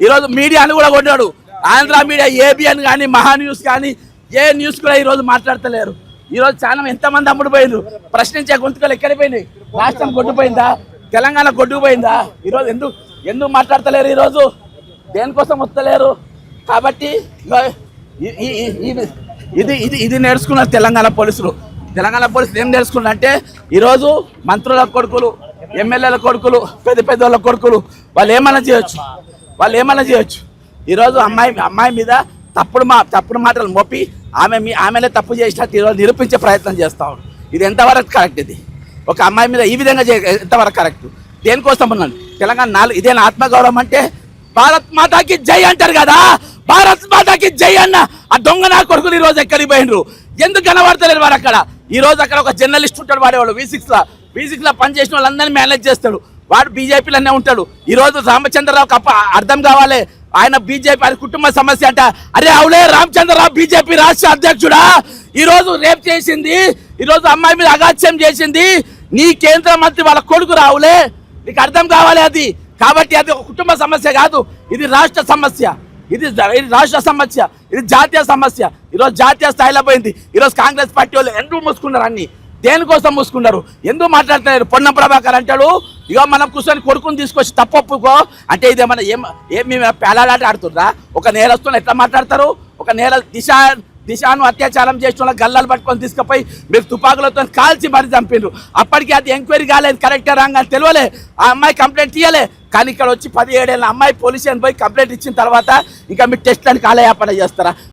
ఈరోజు మీడియాను కూడా కొట్టాడు. ఆంధ్ర మీడియా ఏబిఎన్ కానీ మహా న్యూస్ కానీ ఏ న్యూస్ కూడా ఈరోజు మాట్లాడతలేరు. ఈరోజు చాలా ఎంతమంది అమ్ముడుపోయినారు, ప్రశ్నించే గొంతుకలు ఎక్కడిపోయినాయి? రాష్ట్రం కొట్టుపోయిందా? తెలంగాణ కొట్టుకుపోయిందా? ఈరోజు ఎందుకు మాట్లాడతలేరు? ఈరోజు దేనికోసం వస్తలేరు? కాబట్టి ఇది నేర్చుకున్నారు తెలంగాణ పోలీసులు. ఏం నేర్చుకున్నారంటే ఈరోజు మంత్రుల కొడుకులు, ఎమ్మెల్యేల కొడుకులు, పెద్ద వాళ్ళ కొడుకులు వాళ్ళు ఏమైనా చేయొచ్చు. ఈరోజు అమ్మాయి మీద తప్పుడు మాటలు మోపి ఆమెనే తప్పు చేసినట్టు ఈరోజు నిరూపించే ప్రయత్నం చేస్తా ఉన్నాడు. ఇది ఎంతవరకు కరెక్ట్? ఇది ఒక అమ్మాయి మీద ఈ విధంగా ఎంతవరకు కరెక్ట్? దేనికోసం ఉన్నాను? తెలంగాణ ఇదేనా ఆత్మగౌరవం అంటే? భారత్ మాతాకి జై అంటారు కదా, భారత్ మాతాకి జై అన్న ఆ దొంగ నా కొడుకులు ఈరోజు ఎక్కడికి పోయినరు? ఎందుకు కనబడతలేరు వారు అక్కడ? ఈరోజు అక్కడ ఒక జర్నలిస్ట్ ఉంటాడు, వాడేవాడు V6 లో పనిచేసిన వాళ్ళందరినీ మేనేజ్ చేస్తాడు. వాడు బీజేపీలోనే ఉంటాడు. ఈరోజు రామచంద్రరావుకి అర్థం కావాలి, ఆయన బీజేపీ ఆయన కుటుంబ సమస్య అంట. అరే అవులే, రామచంద్రరావు బీజేపీ రాష్ట్ర అధ్యక్షుడా, ఈరోజు రేప్ చేసింది, ఈరోజు అమ్మాయి మీద అగాత్యం చేసింది నీ కేంద్ర మంత్రి వాళ్ళ కొడుకు రావులే. నీకు అర్థం కావాలి అది. కాబట్టి అది ఒక కుటుంబ సమస్య కాదు, ఇది రాష్ట్ర సమస్య. ఇది రాష్ట్ర సమస్య, ఇది జాతీయ సమస్య. ఈరోజు జాతీయ స్థాయిలో పోయింది. ఈరోజు కాంగ్రెస్ పార్టీ వాళ్ళు ఎందుకు మూసుకున్నారు? అన్ని దేనికోసం మూసుకున్నారు? ఎందుకు మాట్లాడుతున్నారు? పొన్నం ప్రభాకర్ అంటాడు, ఇక మనం కూర్చొని కొడుకుని తీసుకొచ్చి తప్పొప్పుకో అంటే ఇదేమన్నా మేము పేలాడాట ఆడుతుందా? ఒక నేరస్తులు ఎట్లా మాట్లాడతారు? ఒక దిశాను అత్యాచారం చేసిన వాళ్ళ గల్లాలు పట్టుకొని తీసుకుపోయి మీరు తుపాకులతో కాల్చి మరి చంపిండ్రు. అప్పటికి అది ఎంక్వైరీ కాలేదు, కరెక్టే రాంగ్ అని తెలియలే. ఆ అమ్మాయి కంప్లైంట్ తీయలే. కానీ ఇక్కడ వచ్చి 17 ఏళ్ళ అమ్మాయి పోలీస్ స్టేషన్ పోయి కంప్లైంట్ ఇచ్చిన తర్వాత ఇంకా మీరు టెస్ట్లను కాలయాపన చేస్తారా?